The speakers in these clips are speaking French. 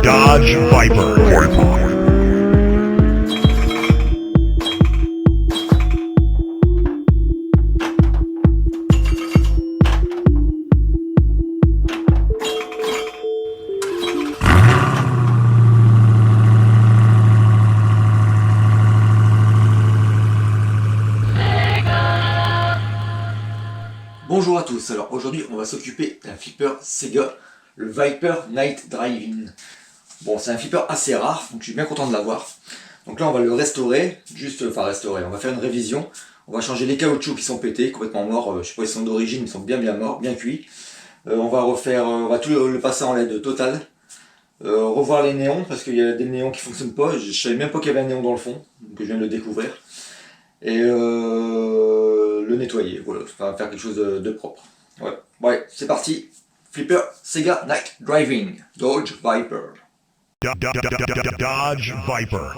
Dodge Viper. Bonjour à tous, alors aujourd'hui on va s'occuper d'un flipper Sega, le Viper Night Driving. Bon, c'est un flipper assez rare, donc je suis bien content de l'avoir. Donc là on va le restaurer, on va faire une révision. On va changer les caoutchoucs qui sont pétés, complètement morts, je sais pas s'ils sont d'origine, ils sont bien morts, bien cuits. On va tout le passer en LED total. Revoir les néons, parce qu'il y a des néons qui fonctionnent pas, je savais même pas qu'il y avait un néon dans le fond, donc je viens de le découvrir. Et le nettoyer, voilà, faire quelque chose de propre. Ouais, c'est parti. Flipper Sega Night Driving, Dodge Viper. Dodge Viper.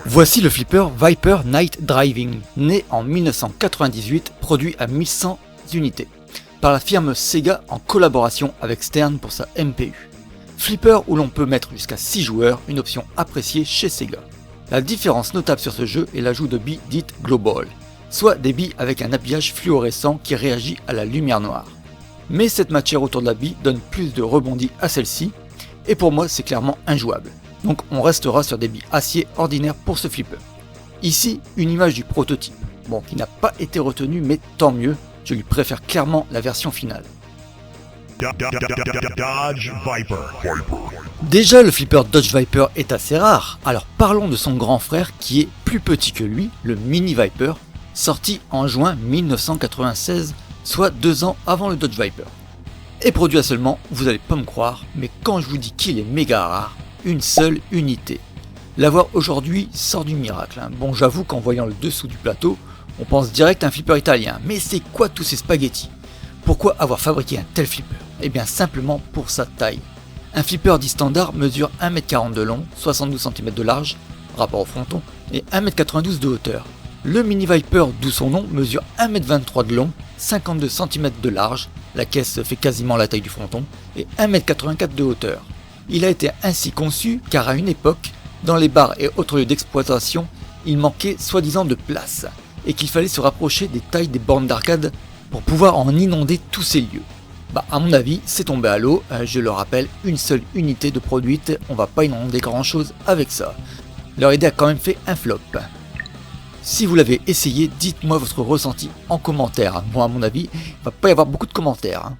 Voici le flipper Viper Night Driving, né en 1998, produit à 1100 unités, par la firme Sega en collaboration avec Stern pour sa MPU. Flipper où l'on peut mettre jusqu'à 6 joueurs, une option appréciée chez Sega. La différence notable sur ce jeu est l'ajout de billes dites global, soit des billes avec un habillage fluorescent qui réagit à la lumière noire. Mais cette matière autour de la bille donne plus de rebondis à celle-ci, et pour moi c'est clairement injouable. Donc on restera sur des billes acier ordinaires pour ce flipper. Ici, une image du prototype, bon qui n'a pas été retenue mais tant mieux, je lui préfère clairement la version finale. Dodge Viper. Déjà le flipper Dodge Viper est assez rare, alors parlons de son grand frère qui est plus petit que lui, le Mini Viper, sorti en juin 1996, soit 2 ans avant le Dodge Viper. Et produit à seulement, vous allez pas me croire, mais quand je vous dis qu'il est méga rare, une seule unité. L'avoir aujourd'hui sort du miracle. Bon, j'avoue qu'en voyant le dessous du plateau, on pense direct à un flipper italien, mais c'est quoi tous ces spaghettis? Pourquoi avoir fabriqué un tel flipper? Eh bien simplement pour sa taille. Un flipper dit standard mesure 1m40 de long, 72 cm de large, rapport au fronton, et 1m92 de hauteur. Le Mini Viper, d'où son nom, mesure 1m23 de long, 52 cm de large, la caisse fait quasiment la taille du fronton, et 1m84 de hauteur. Il a été ainsi conçu car à une époque, dans les bars et autres lieux d'exploitation, il manquait soi-disant de place, et qu'il fallait se rapprocher des tailles des bornes d'arcade pour pouvoir en inonder tous ces lieux. Bah à mon avis c'est tombé à l'eau, je le rappelle, une seule unité de produite, on va pas inonder grand chose avec ça. Leur idée a quand même fait un flop. Si vous l'avez essayé, dites-moi votre ressenti en commentaire. Moi à mon avis, il va pas y avoir beaucoup de commentaires.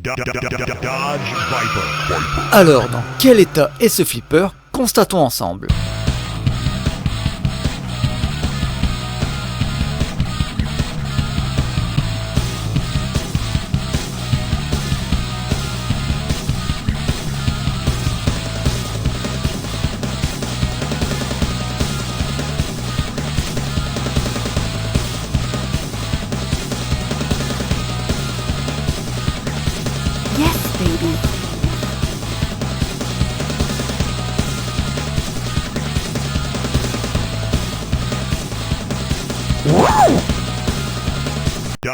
Dodge Viper. Alors, dans quel état est ce flipper? Constatons ensemble. Yes, baby.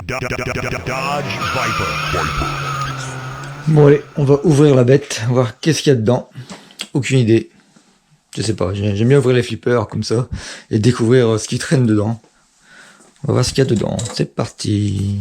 Dodge Viper. Bon allez, on va ouvrir la bête, voir qu'est-ce qu'il y a dedans. Aucune idée. Je sais pas, j'aime bien ouvrir les flippers comme ça et découvrir ce qui traîne dedans. On va voir ce qu'il y a dedans. C'est parti.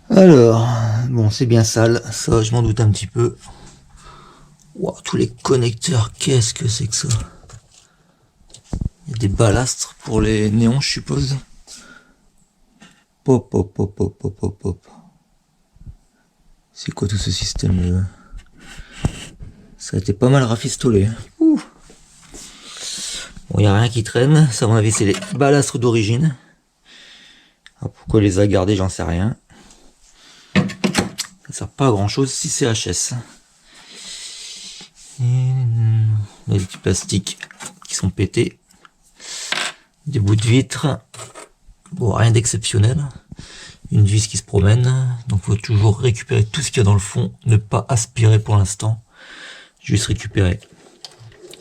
Alors, bon, c'est bien sale, ça je m'en doute un petit peu. Wow, tous les connecteurs, qu'est-ce que c'est que ça? Il y a des balastres pour les néons, je suppose. Pop, pop, pop, pop, pop, pop, pop. C'est quoi tout ce système-là? Ça a été pas mal rafistolé. Ouh. Bon, il n'y a rien qui traîne, ça à mon avis c'est les balastres d'origine. Alors, pourquoi il les a gardés, j'en sais rien. Ça sert pas à grand chose si c'est HS. Des petits plastiques qui sont pétés. Des bouts de vitre. Bon, rien d'exceptionnel. Une vis qui se promène. Donc faut toujours récupérer tout ce qu'il y a dans le fond. Ne pas aspirer pour l'instant. Juste récupérer.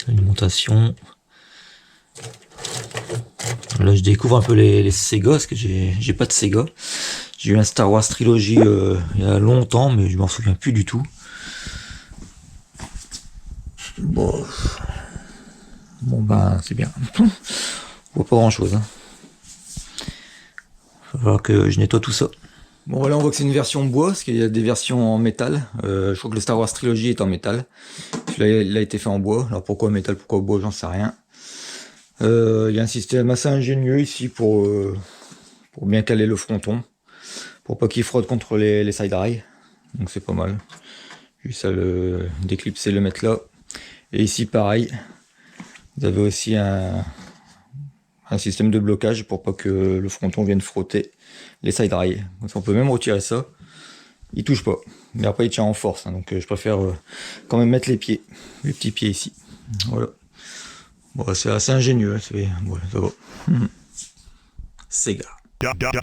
Alimentation. Là je découvre un peu les Sega parce que j'ai pas de Sega. J'ai eu un Star Wars Trilogy il y a longtemps, mais je m'en souviens plus du tout. Bon ben c'est bien. On voit pas grand chose. Il va falloir que je nettoie tout ça. Bon voilà, on voit que c'est une version bois, parce qu'il y a des versions en métal. Je crois que le Star Wars Trilogy est en métal. Celui-là il a été fait en bois. Alors pourquoi métal, pourquoi bois, j'en sais rien. Il y a un système assez ingénieux ici pour bien caler le fronton. Pour pas qu'il frotte contre les side rails. Donc c'est pas mal. Juste à le déclipser, le mettre là. Et ici pareil. Vous avez aussi un système de blocage pour pas que le fronton vienne frotter les side rails. Donc on peut même retirer ça. Il touche pas. Mais après il tient en force. Hein, donc je préfère quand même mettre les pieds. Les petits pieds ici. Voilà. Bon, c'est assez ingénieux. Hein, ouais, ça va. Sega. Dodge Viper.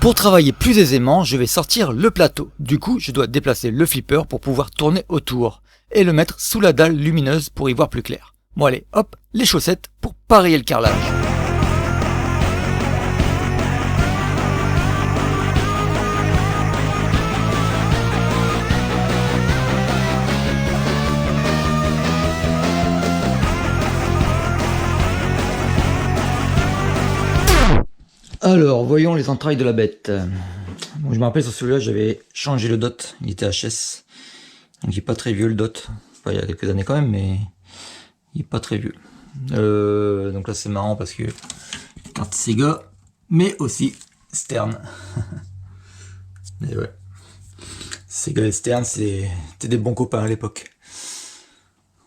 Pour travailler plus aisément, je vais sortir le plateau. Du coup, je dois déplacer le flipper pour pouvoir tourner autour et le mettre sous la dalle lumineuse pour y voir plus clair. Bon allez, hop, les chaussettes pour parier le carrelage. Alors, voyons les entrailles de la bête. Bon, je me rappelle sur celui-là, j'avais changé le dot, il était HS. Donc il est pas très vieux le dot. Enfin, il y a quelques années quand même, mais il est pas très vieux. Donc là c'est marrant parce que carte Sega, mais aussi Stern. Et ouais. Sega et Stern, c'était des bons copains à l'époque.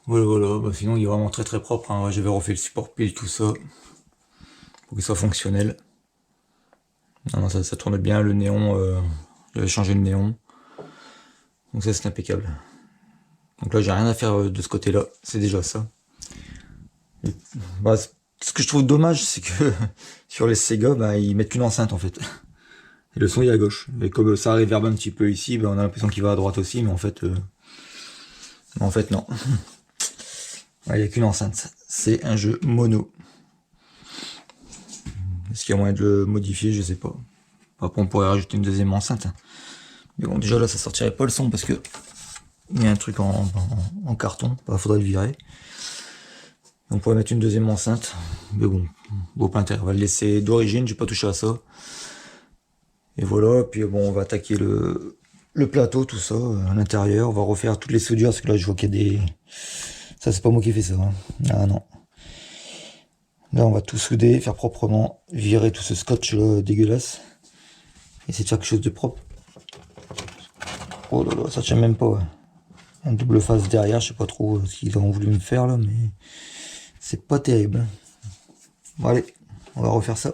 Voilà. Bah, sinon il est vraiment très propre. Hein. J'avais refait le support pile, tout ça, pour qu'il soit fonctionnel. Non, ça tourne bien, le néon, j'avais changé le néon. Donc ça c'est impeccable. Donc là j'ai rien à faire de ce côté là, c'est déjà ça. Et, bah, ce que je trouve dommage c'est que sur les Sega, bah, ils mettent qu'une enceinte en fait. Et le son il est à gauche. Et comme ça réverbe un petit peu ici, bah, on a l'impression qu'il va à droite aussi, mais en fait non. Il n'y a qu'une enceinte, c'est un jeu mono. Est-ce qu'il y a moyen de le modifier? Je sais pas. Après on pourrait rajouter une deuxième enceinte. Mais bon déjà là ça sortirait pas le son parce que il y a un truc en carton. Bah, faudrait le virer. On pourrait mettre une deuxième enceinte. Mais bon, beau pinter. On va le laisser d'origine, j'ai pas touché à ça. Et voilà, puis bon on va attaquer le plateau, tout ça, à l'intérieur. On va refaire toutes les soudures parce que là je vois qu'il y a des... Ça c'est pas moi qui ai fait ça. Hein. Ah non. Là on va tout souder, faire proprement, virer tout ce scotch là dégueulasse. Essayer de faire quelque chose de propre. Oh là là, ça tient même pas. Ouais. Un double face derrière, je sais pas trop ce qu'ils ont voulu me faire là, mais c'est pas terrible. Bon allez, on va refaire ça.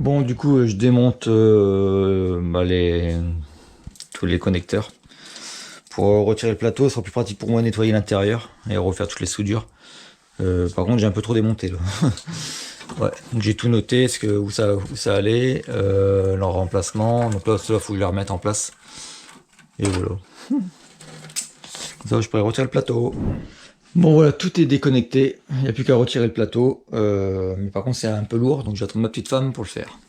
Bon, du coup, je démonte tous les connecteurs. Pour retirer le plateau, ce sera plus pratique pour moi de nettoyer l'intérieur et refaire toutes les soudures. Par contre, j'ai un peu trop démonté là. Ouais, donc j'ai tout noté, où ça allait, leur remplacement. Donc là, cela faut que je les remette en place. Et voilà. Comme ça, je pourrais retirer le plateau. Bon voilà, tout est déconnecté. Il n'y a plus qu'à retirer le plateau. Mais par contre, c'est un peu lourd, donc j'attends ma petite femme pour le faire.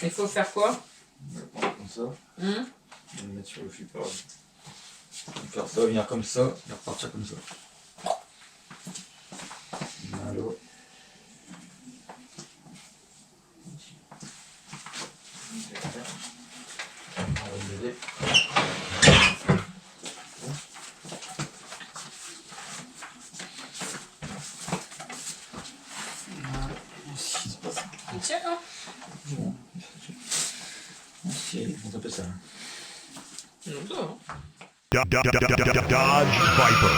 Il faut faire quoi? Comme ça. Hum. Je vais le mettre sur le flipper. Faire ça, venir comme ça, et repartir comme ça. Voilà. Tiens, hein. On appelle ça. Non, ça va. Dodge Viper.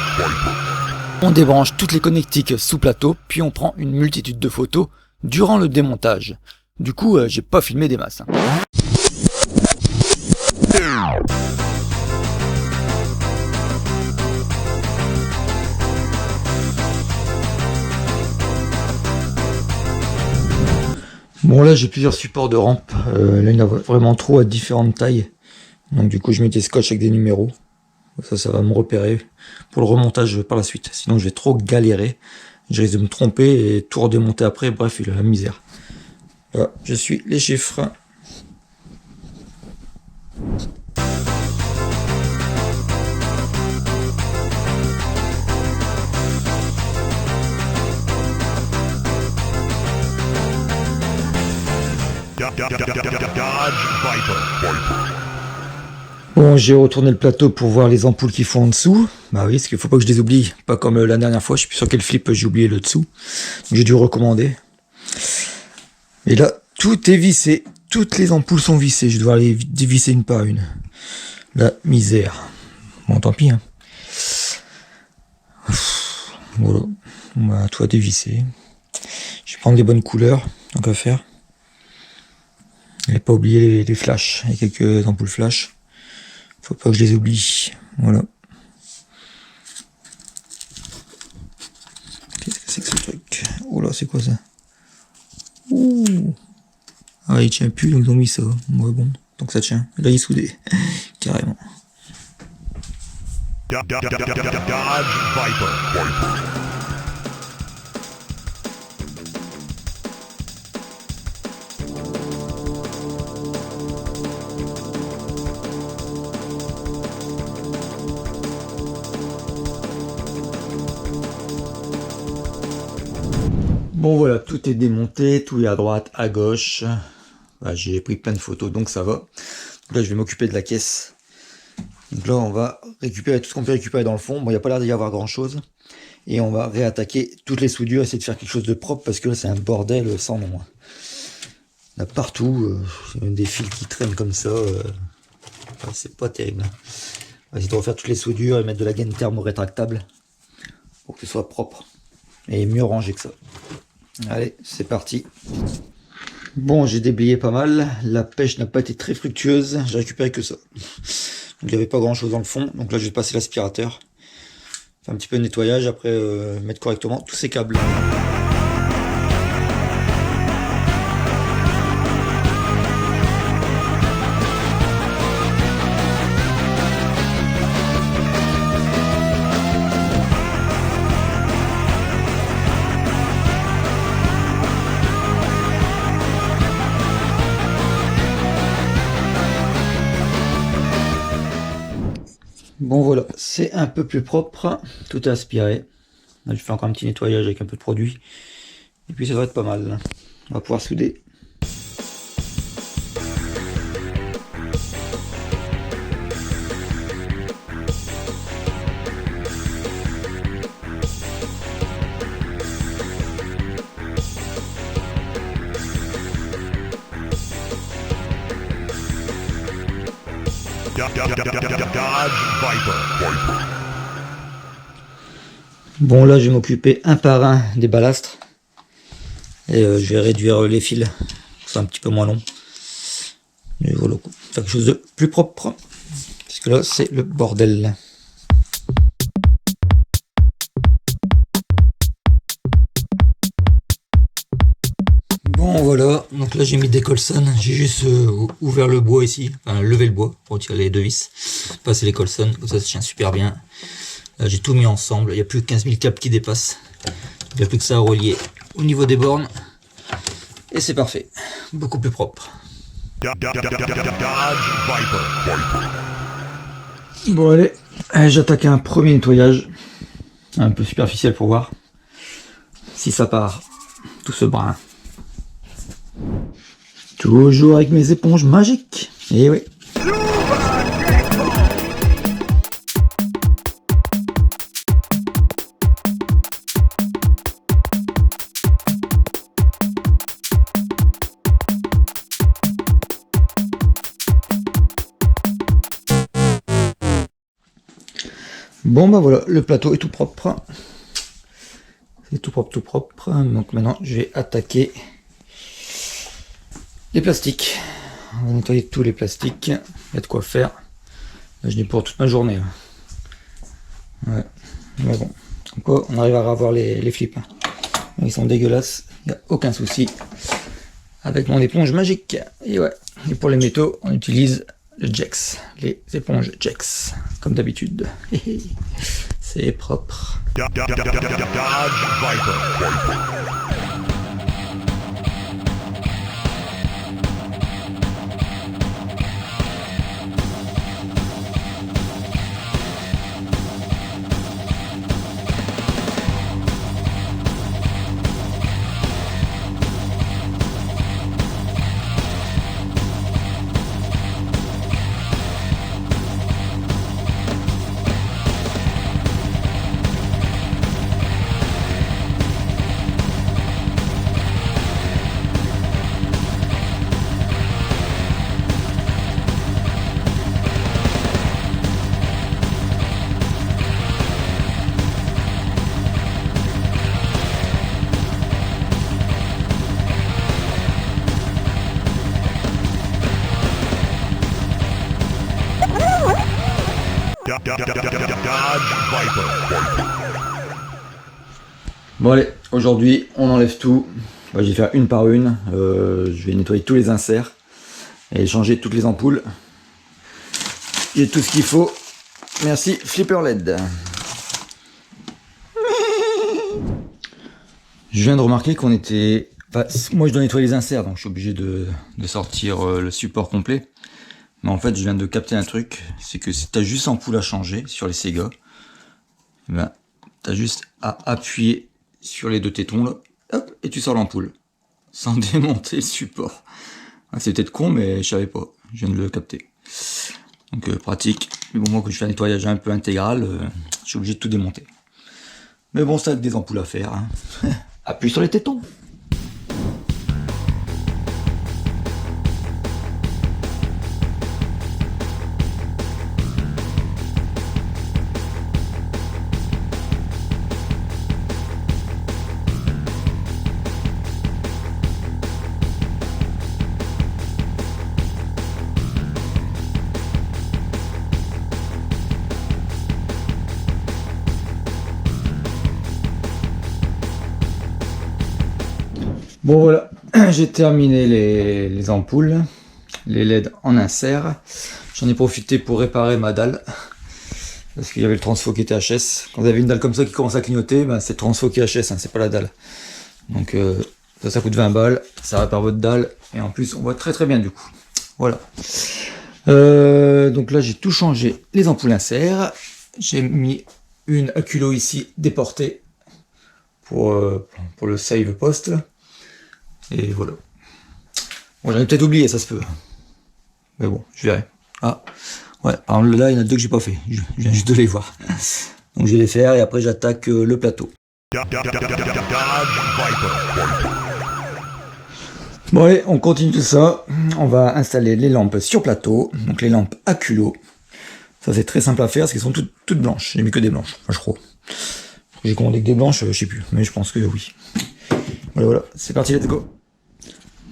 On débranche toutes les connectiques sous plateau, puis on prend une multitude de photos durant le démontage. Du coup, j'ai pas filmé des masses. Bon là j'ai plusieurs supports de rampe, là il y en a vraiment trop à différentes tailles. Donc du coup je mets des scotch avec des numéros. Ça va me repérer pour le remontage par la suite. Sinon je vais trop galérer. Je risque de me tromper et tout redémonter après. Bref, il a la misère. Voilà, je suis les chiffres. Dodge Viper. Bon, j'ai retourné le plateau pour voir les ampoules qui font en dessous. Bah oui, parce qu'il faut pas que je les oublie. Pas comme la dernière fois, je sais plus sur quel flip j'ai oublié le dessous. Donc j'ai dû recommander. Et là, tout est vissé. Toutes les ampoules sont vissées. Je dois les dévisser une par une. La misère. Bon, tant pis. Hein. Voilà. On va tout à dévisser. Je vais prendre les bonnes couleurs. Tant qu'à faire. Et pas oublier les flashs. Il y a quelques ampoules flash. Faut pas que je les oublie. Voilà. Qu'est-ce que c'est que ce truc? Oh là, c'est quoi ça? Ouh. Ah, il tient plus, donc ils ont mis ça. Ouais, bon, donc ça tient. Là, il est soudé. Carrément. Dodge Viper. Bon voilà, tout est démonté, tout est à droite, à gauche. Voilà, j'ai pris plein de photos, donc ça va. Donc là, je vais m'occuper de la caisse. Donc là, on va récupérer tout ce qu'on peut récupérer dans le fond. Bon, il n'y a pas l'air d'y avoir grand-chose. Et on va réattaquer toutes les soudures, essayer de faire quelque chose de propre, parce que là, c'est un bordel sans nom. Il y en a partout, des fils qui traînent comme ça. C'est pas terrible. On va essayer de refaire toutes les soudures et mettre de la gaine thermo-rétractable pour que ce soit propre. Et mieux rangé que ça. Allez, c'est parti. Bon, j'ai déblayé pas mal. La pêche n'a pas été très fructueuse. J'ai récupéré que ça. Donc il n'y avait pas grand chose dans le fond. Donc là, je vais passer l'aspirateur. Faire un petit peu de nettoyage. Après, mettre correctement tous ces câbles. Bon voilà, c'est un peu plus propre, tout est aspiré. Là je fais encore un petit nettoyage avec un peu de produit. Et puis ça va être pas mal. On va pouvoir souder. Dodge Viper. Bon là je vais m'occuper un par un des balastres. Et je vais réduire les fils, pour que ce soit un petit peu moins long. Et voilà, faire quelque chose de plus propre, parce que là c'est le bordel. Bon voilà, donc là j'ai mis des Colson, j'ai juste ouvert le bois ici, enfin levé le bois pour retirer les deux vis, passer les Colson, comme ça tient super bien. Là j'ai tout mis ensemble, il n'y a plus que 15 000 câbles qui dépassent, il n'y a plus que ça à relier au niveau des bornes, et c'est parfait, beaucoup plus propre. Dodge Viper. Bon allez, j'attaque un premier nettoyage, un peu superficiel pour voir si ça part, tout ce brin. Toujours avec mes éponges magiques. Et oui. Bon bah voilà, le plateau est tout propre. C'est tout propre, tout propre. Donc maintenant je vais attaquer les plastiques. On va nettoyer tous les plastiques. Il y a de quoi faire. Là, je n'ai pour toute ma journée. Ouais. Mais bon. Comme quoi, on arrive à avoir les flips. Ils sont dégueulasses. Il n'y a aucun souci. Avec mon éponge magique. Et ouais. Et pour les métaux, on utilise le Jex. Les éponges Jex. Comme d'habitude. C'est propre. Dodge Viper. Dodge Viper. Bon allez, aujourd'hui on enlève tout. Je vais faire une par une. Je vais nettoyer tous les inserts et changer toutes les ampoules. J'ai tout ce qu'il faut. Merci Flipper LED. Je viens de remarquer qu'on était... Enfin, moi je dois nettoyer les inserts, donc je suis obligé de sortir le support complet. Mais en fait je viens de capter un truc, c'est que si tu as juste ampoule à changer sur les Sega, ben, tu as juste à appuyer sur les deux tétons là, hop, et tu sors l'ampoule, sans démonter le support. C'est peut-être con, mais je savais pas, je viens de le capter. Donc pratique, mais bon, moi quand je fais un nettoyage un peu intégral, je suis obligé de tout démonter. Mais bon, c'est avec des ampoules à faire, hein. Appuie sur les tétons. Bon voilà, j'ai terminé les ampoules, les LED en insert. J'en ai profité pour réparer ma dalle, parce qu'il y avait le transfo qui était HS. Quand vous avez une dalle comme ça qui commence à clignoter, ben c'est le transfo qui est HS, hein, c'est pas la dalle. Donc ça coûte 20 balles, ça répare votre dalle, et en plus on voit très très bien du coup. Voilà. Donc là j'ai tout changé, les ampoules insert. J'ai mis une Aculo ici déportée pour le save post. Et voilà. Bon, j'en ai peut-être oublié, ça se peut. Mais bon, je verrai. Ah, ouais, par exemple là, il y en a deux que j'ai pas fait. Je viens juste de les voir. Donc je vais les faire et après j'attaque le plateau. Dodge Viper. Bon allez, on continue tout ça. On va installer les lampes sur plateau. Donc les lampes Aculo. Ça c'est très simple à faire parce qu'elles sont toutes blanches. J'ai mis que des blanches, enfin je crois. J'ai commandé que des blanches, je sais plus, mais je pense que oui. Voilà, c'est parti, let's go.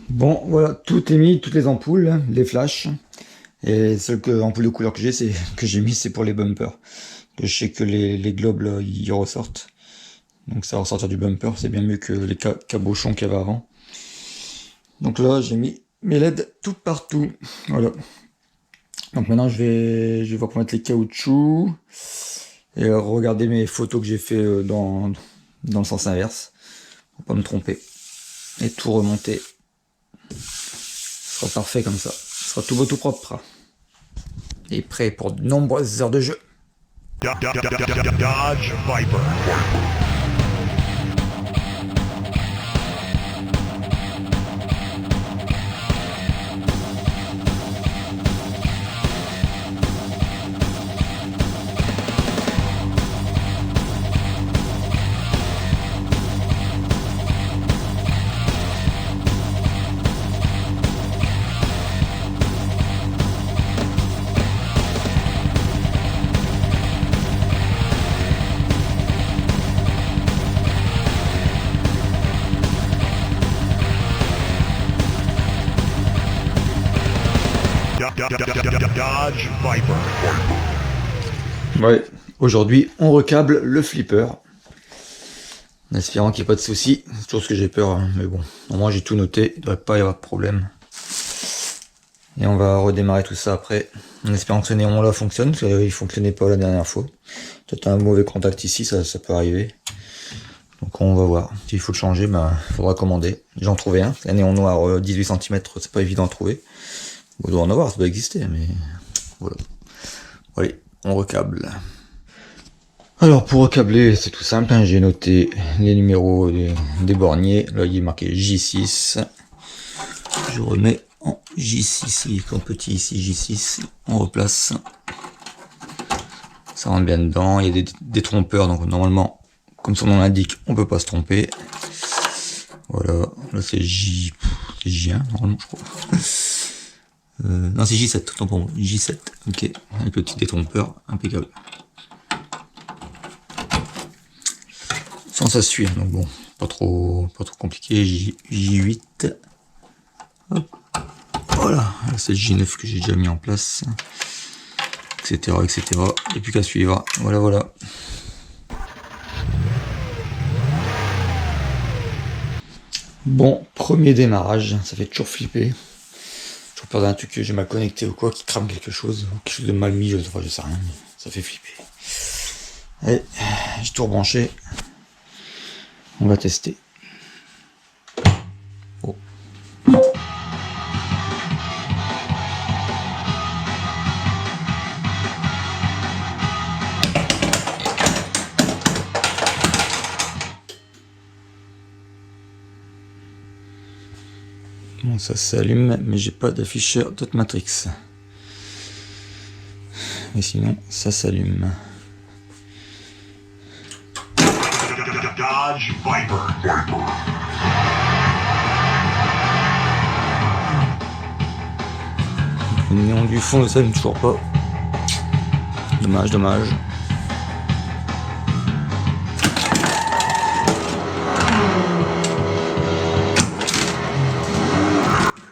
Bon, voilà, tout est mis, toutes les ampoules, les flashs. Et les seules ampoules de couleur que j'ai mis, c'est pour les bumpers. Je sais que les globes, là, ils ressortent. Donc ça va ressortir du bumper, c'est bien mieux que les cabochons qu'il y avait avant. Donc là, j'ai mis mes LED tout partout. Voilà. Donc maintenant, je vais voir comment mettre les caoutchoucs. Et regarder mes photos que j'ai fait dans le sens inverse. Pour pas me tromper. Et tout remonter. Ce sera parfait comme ça. Ce sera tout beau, tout propre. Et prêt pour de nombreuses heures de jeu. Dodge Viper. Dodge Viper. Ouais, aujourd'hui, on recable le flipper. En espérant qu'il n'y ait pas de soucis. C'est toujours ce que j'ai peur, hein. Mais bon, normalement j'ai tout noté, il ne devrait pas y avoir de problème. Et on va redémarrer tout ça après, en espérant que ce néon là fonctionne, parce qu'il ne fonctionnait pas la dernière fois. Peut-être un mauvais contact ici, ça peut arriver. Donc on va voir. S'il faut le changer, ben, il faudra commander. J'en trouvais un, un néon noir 18 cm, c'est pas évident à trouver. On doit en avoir, ça doit exister, mais voilà. Allez, on recable. Alors pour recabler, c'est tout simple, hein, j'ai noté les numéros des borniers. Là il est marqué J6. Je remets en J6, il est en petit ici, J6. On replace. Ça rentre bien dedans, il y a des trompeurs, donc normalement, comme son nom l'indique, on peut pas se tromper. Voilà, là c'est J1, normalement je crois. Non, c'est J7, autant pour moi. J7, ok. Avec le petit détrompeur, impeccable. Sans ça suit, donc bon, pas trop compliqué. J8. Hop. Voilà, c'est le J9 que j'ai déjà mis en place. Etc. etc. Et plus qu'à suivre. Voilà, voilà. Bon, premier démarrage, ça fait toujours flipper. J'ai peur d'un truc que j'ai mal connecté ou quoi, qui crame quelque chose, ou quelque chose de mal mis, je sais rien, mais ça fait flipper. Allez, j'ai tout rebranché. On va tester. Oh. Bon, ça s'allume, mais j'ai pas d'afficheur Dotmatrix. Mais sinon, ça s'allume. Dodge Viper. Le néon du fond ne s'allume toujours pas. Dommage, dommage.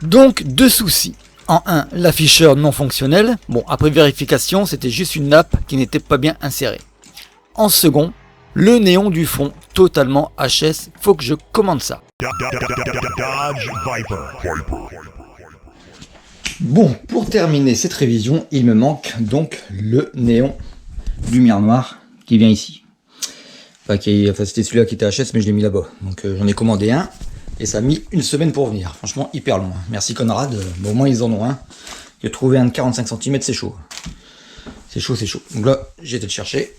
Donc, deux soucis. En un, l'afficheur non fonctionnel. Bon, après vérification, c'était juste une nappe qui n'était pas bien insérée. En second, le néon du fond totalement HS. Faut que je commande ça. Dodge Viper. Bon, pour terminer cette révision, il me manque donc le néon lumière noire qui vient ici. Enfin, c'était celui-là qui était HS, mais je l'ai mis là-bas. Donc j'en ai commandé un. Et ça a mis une semaine pour venir. Franchement, hyper long. Merci Conrad. Bon, au moins, ils en ont un. J'ai trouvé un de 45 cm, c'est chaud. C'est chaud, c'est chaud. Donc là, j'ai été le chercher.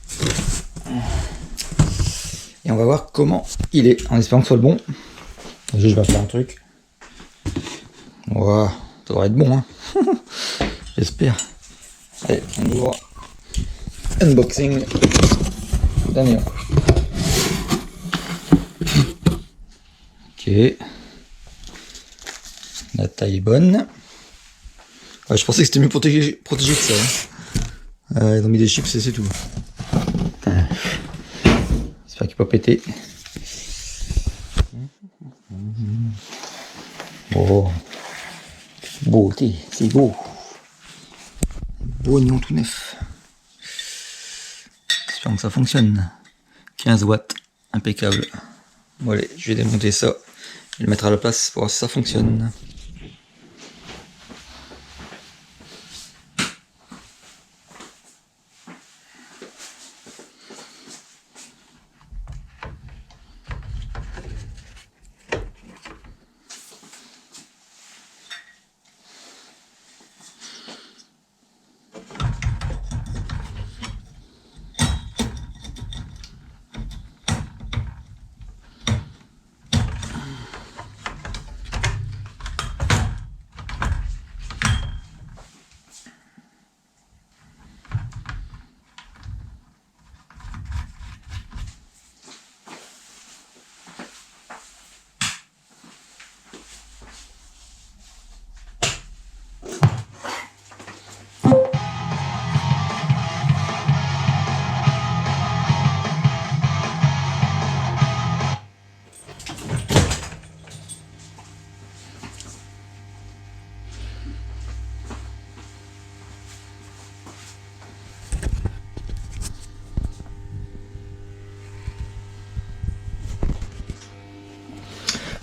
Et on va voir comment il est, en espérant que ce soit le bon. Je vais faire un truc. Voilà, ça devrait être bon, hein. J'espère. Allez, on ouvre. Unboxing d'un néon. Ok. La taille est bonne. Ouais, je pensais que c'était mieux protégé que ça. Hein. Ils ont mis des chips et c'est tout. J'espère qu'il ne va pas péter. Oh, beauté, c'est beau. Beau oignon tout neuf. J'espère que ça fonctionne. 15 watts, impeccable. Bon allez, je vais démonter ça et le mettre à la place pour voir si ça fonctionne.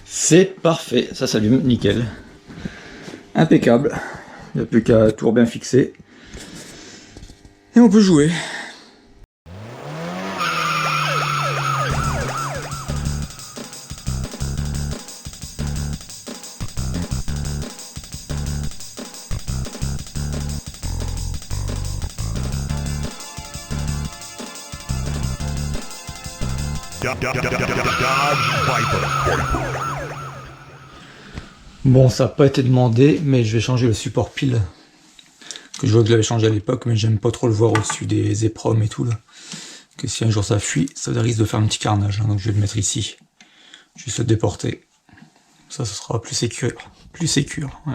C'est parfait, ça s'allume, nickel. Impeccable. Il n'y a plus qu'à tout bien fixer. Et on peut jouer. Dodge Viper. Bon, ça n'a pas été demandé, mais je vais changer le support pile. Que je vois que je l'avais changé à l'époque, mais j'aime pas trop le voir au-dessus des EPROM et tout là. Que si un jour ça fuit, ça risque de faire un petit carnage, hein, donc je vais le mettre ici. Juste le déporter. Ça, ce sera plus sécure. Plus sécure, ouais.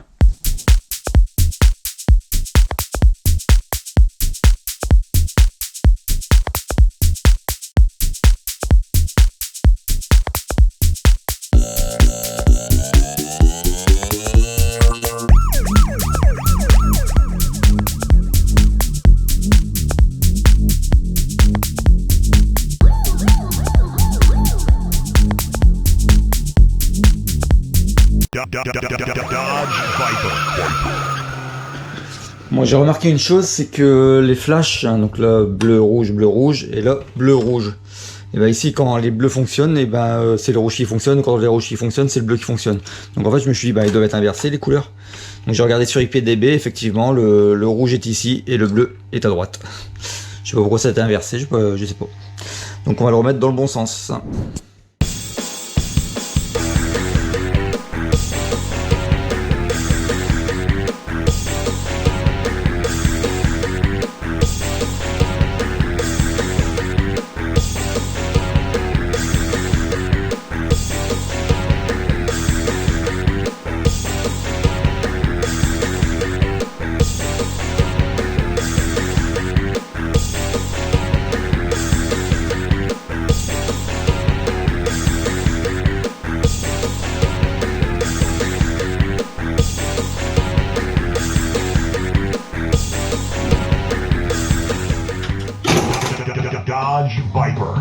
Dodge Viper. Moi j'ai remarqué une chose, c'est que les flashs, hein, donc là bleu, rouge, et là bleu, rouge. Et ben ici quand les bleus fonctionnent, et ben c'est le rouge qui fonctionne, quand les rouges qui fonctionnent, c'est le bleu qui fonctionne. Donc en fait je me suis dit, bah ils doivent être inversés les couleurs. Donc j'ai regardé sur IPDB, effectivement le rouge est ici et le bleu est à droite. Je sais pas pourquoi ça a été inversé, je sais pas. Donc on va le remettre dans le bon sens. Dodge Viper.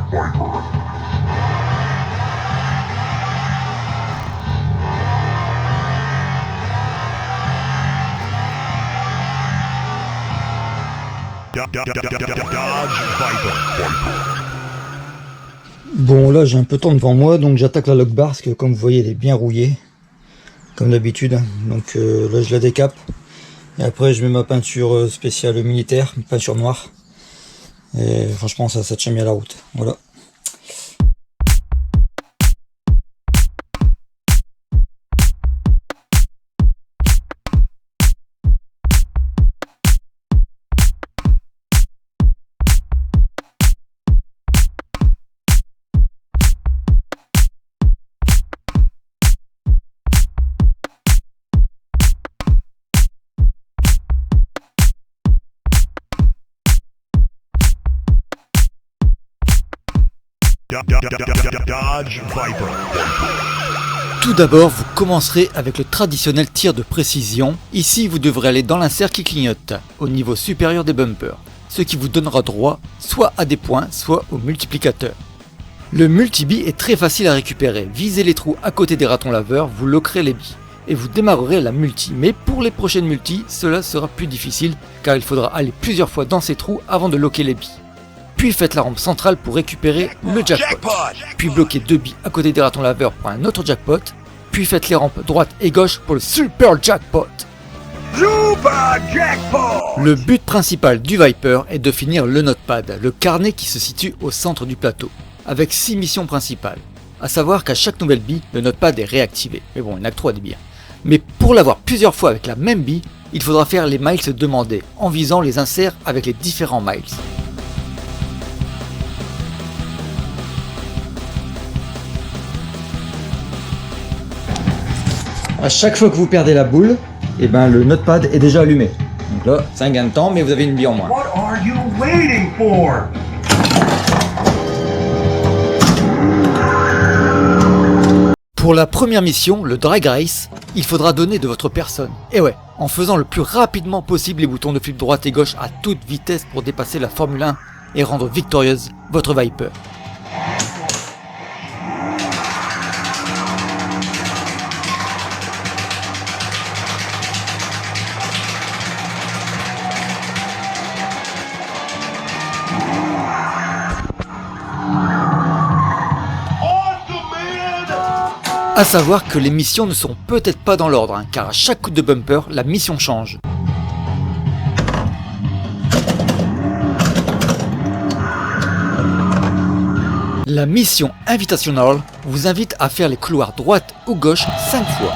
Dodge Viper. Bon là j'ai un peu de temps devant moi, donc j'attaque la log bar parce que comme vous voyez elle est bien rouillée comme d'habitude. Donc là je la décape et après je mets ma peinture spéciale militaire, peinture noire, et franchement ça tient bien la route. Voilà. Dodge Viper. Tout d'abord, vous commencerez avec le traditionnel tir de précision. Ici, vous devrez aller dans l'insert qui clignote, au niveau supérieur des bumpers, ce qui vous donnera droit soit à des points, soit au multiplicateur. Le multi-bille est très facile à récupérer. Visez les trous à côté des ratons laveurs, vous lockerez les billes et vous démarrerez la multi. Mais pour les prochaines multi, cela sera plus difficile car il faudra aller plusieurs fois dans ces trous avant de locker les billes. Puis faites la rampe centrale pour récupérer le jackpot. Puis bloquez 2 billes à côté des ratons laveurs pour un autre jackpot. Puis faites les rampes droite et gauche pour le super jackpot. Le but principal du Viper est de finir le notepad, le carnet qui se situe au centre du plateau, avec 6 missions principales. A savoir qu'à chaque nouvelle bille, le notepad est réactivé. Mais bon, il n'y a que 3 des billes. Mais pour l'avoir plusieurs fois avec la même bille, il faudra faire les miles demandés, en visant les inserts avec les différents miles. À chaque fois que vous perdez la boule, et le notepad est déjà allumé. Donc là, c'est un gain de temps, mais vous avez une bille en moins. What are you waiting for? Pour la première mission, le drag race, il faudra donner de votre personne. Et ouais, en faisant le plus rapidement possible les boutons de flip droite et gauche à toute vitesse pour dépasser la Formule 1 et rendre victorieuse votre Viper. A savoir que les missions ne sont peut-être pas dans l'ordre, car à chaque coup de bumper, la mission change. La mission Invitational vous invite à faire les couloirs droite ou gauche 5 fois.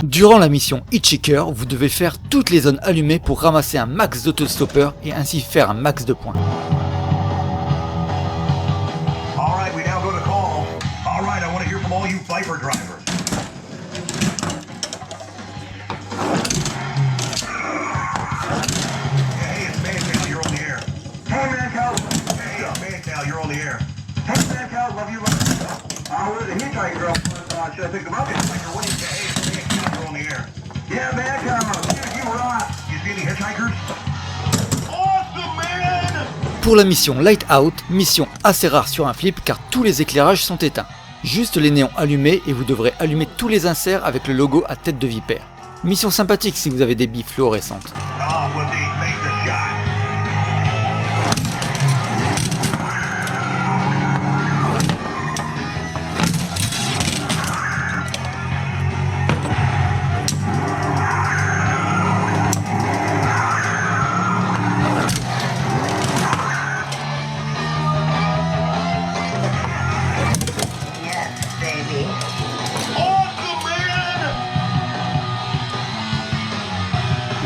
Durant la mission Hitchhiker, vous devez faire toutes les zones allumées pour ramasser un max d'autostopper et ainsi faire un max de points. Alright, we now go to call. Alright, I want to hear from all you Viper drivers. Hey, it's Mancow, you're on the air. Hey, Mancow. Hey, Mancow, you're on the air. Hey, Mancow, love you. Where's the hitchhiker girl? Should I pick them up? Hitchhiker, what do you say? Hey, it's Mancow, you're on the air. Yeah, Mancow, dude, you rock. You see any hitchhikers? Awesome, man! Pour la mission Light Out, mission assez rare sur un flip car tous les éclairages sont éteints. Juste les néons allumés et vous devrez allumer tous les inserts avec le logo à tête de vipère. Mission sympathique si vous avez des billes fluorescentes. Ah, well, they make the shot.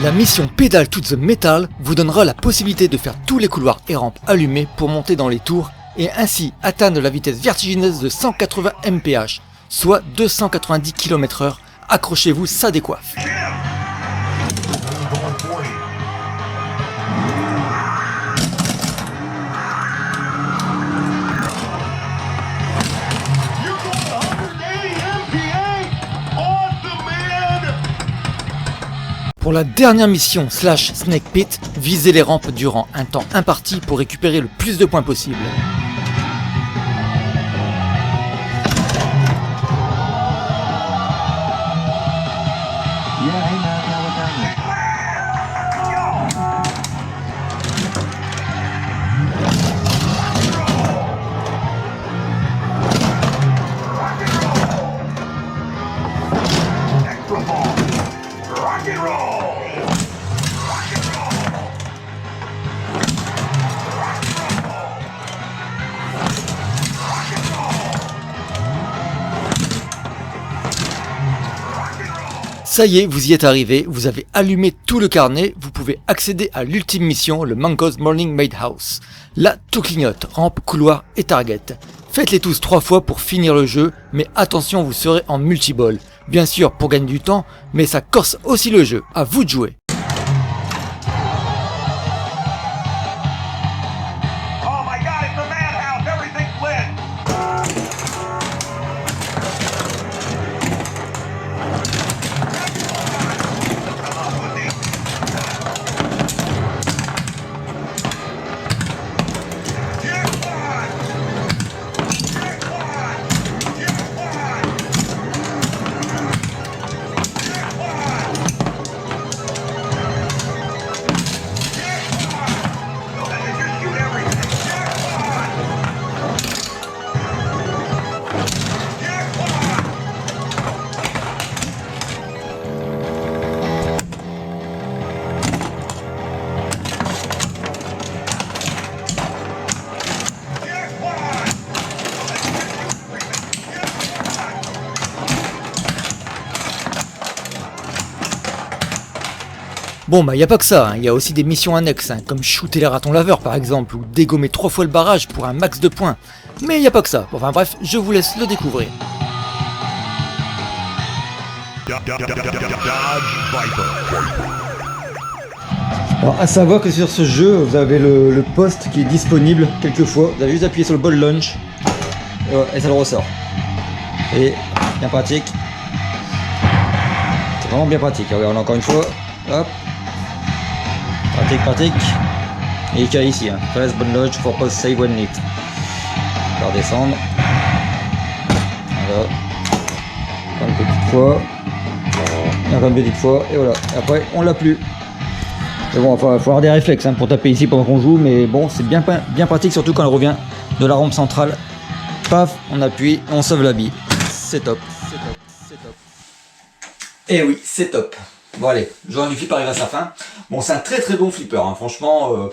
La mission Pedal to the Metal vous donnera la possibilité de faire tous les couloirs et rampes allumés pour monter dans les tours et ainsi atteindre la vitesse vertigineuse de 180 mph, soit 290 km/h. Accrochez-vous, ça décoiffe. Pour la dernière mission Snake Pit, visez les rampes durant un temps imparti pour récupérer le plus de points possible. Ça y est, vous y êtes arrivé, vous avez allumé tout le carnet, vous pouvez accéder à l'ultime mission, le Mango's Morning Made House. Là, tout clignote, rampe, couloir et target. Faites-les tous 3 fois pour finir le jeu, mais attention, vous serez en multiball. Bien sûr, pour gagner du temps, mais ça corse aussi le jeu. À vous de jouer. Oh my God, it's a madhouse. Everything's lit. Come on, Woody. Jackpot! Jackpot! Jackpot! Bon bah y a pas que ça, il y a aussi des missions annexes, comme shooter les ratons laveurs par exemple, ou dégommer 3 fois le barrage pour un max de points. Mais y a pas que ça, enfin bref, je vous laisse le découvrir. Alors à savoir que sur ce jeu, vous avez le poste qui est disponible quelquefois, vous avez juste appuyé sur le ball launch, et ça le ressort. Et bien pratique. C'est vraiment bien pratique, regarde encore une fois, hop. Pratique. Et il y a ici, press ball launch for post save when need. On va redescendre. Voilà. Encore une petite fois. Encore une petite fois, et voilà. Et après, on l'a plus. Mais bon, il faut avoir des réflexes pour taper ici pendant qu'on joue, mais bon, c'est bien pratique, surtout quand on revient de la rampe centrale. Paf, on appuie, on sauve la bille. C'est top. Et oui, c'est top. Bon allez, le jour du flipper arrive à sa fin. Bon, c'est un très très bon flipper, franchement.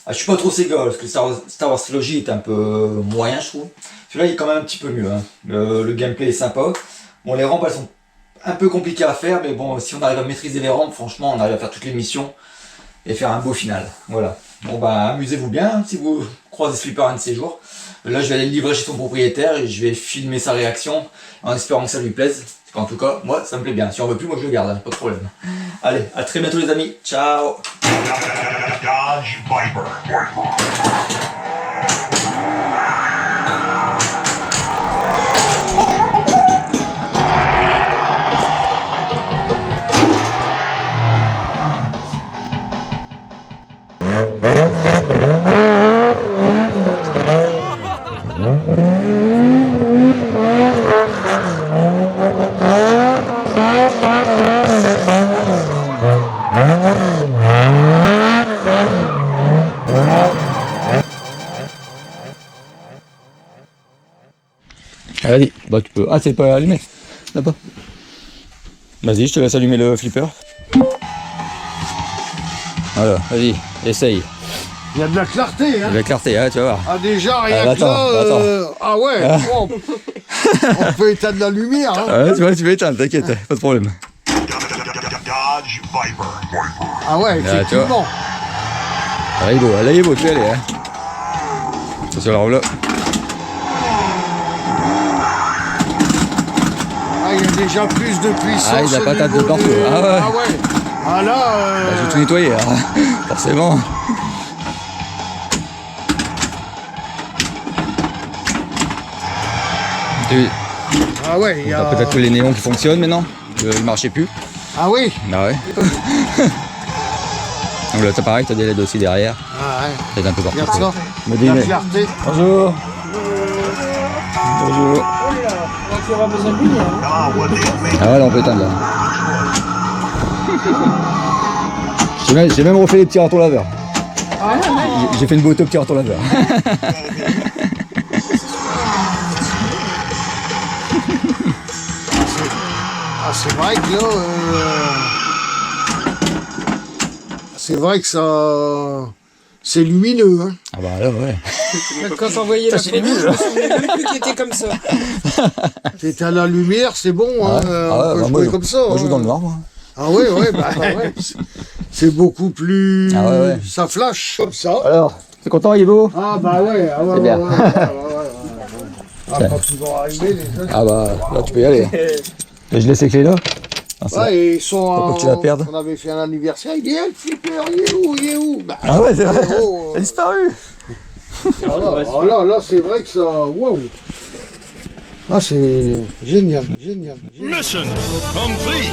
Je suis pas trop Sega, parce que Star Wars Trilogy est un peu moyen, je trouve. Celui-là, il est quand même un petit peu mieux. Le gameplay est sympa. Bon, les rampes, elles sont un peu compliquées à faire, mais bon, si on arrive à maîtriser les rampes, franchement, on arrive à faire toutes les missions et faire un beau final. Voilà. Bon bah, amusez-vous bien si vous croisez ce flipper un de ces jours. Là, je vais aller le livrer chez son propriétaire et je vais filmer sa réaction en espérant que ça lui plaise. En tout cas, moi, ça me plaît bien. Si on veut plus, moi je le garde, pas de problème. Allez, à très bientôt les amis. Ciao. Dodge Viper. Allez, bah tu peux. Ah, c'est pas allumé là-bas. Vas-y, je te laisse allumer le flipper. Voilà, vas-y, essaye. Il y a de la clarté, hein. Il y a de la clarté, tu vas voir. Ah déjà, rien que attends, là, ah ouais, bon, on peut éteindre la lumière, hein. Ouais, tu vas éteindre, t'inquiète, pas de problème. Dodge Viper. Ah ouais, effectivement. Là, il est beau, tu vas aller, Attention, la roue là. Ah, il y a déjà plus de puissance. Ah, il a au patate de niveau partout. des- Ah ouais. Ah ouais. Ah là, Bah, je vais tout nettoyer, forcément. ah ouais, il y a... Peut-être que les néons qui fonctionnent maintenant, ils marchaient plus. Ah oui. Ah ouais. Donc là, c'est pareil, t'as des LED aussi derrière. Ah ouais. C'est un peu partout. Regarde ça. Me dis, La mais- clarté. Bonjour. Bonjour. Come on, Woody. Ah ouais, là, on peut éteindre là. J'ai même refait les petits ratons laveurs. J'ai fait une beauté aux petits ratons laveurs. Ah, c'est vrai que là, c'est vrai que c'est lumineux. Hein. Ah bah là, ouais. Quand t'envoyais la photo, je me souvenais même plus qu'il était comme ça. C'est à la lumière, c'est bon. Hein. Ah ouais, On peut bah, jouer comme ça. Moi, je joue hein. dans le noir, moi. Ah ouais, ouais, bah ouais. C'est beaucoup plus... Ah ouais, ouais. Ça flash comme ça. Alors, t'es content, Yebo? Ah bah ouais, ah ouais, C'est bien. ouais. Ah, quand ils vont arriver, les jeunes... Ah bah, là, tu peux y aller. Et je laisse les clés là. Ah, ça. Ouais, et ils sont Faut pas que tu la perdes. On avait fait un anniversaire, il dit, le flipper, il est où bah, Ah ouais, c'est vrai. oh, Il a disparu. là, c'est vrai que ça... Waouh. Ah, c'est génial, génial. Mission complete.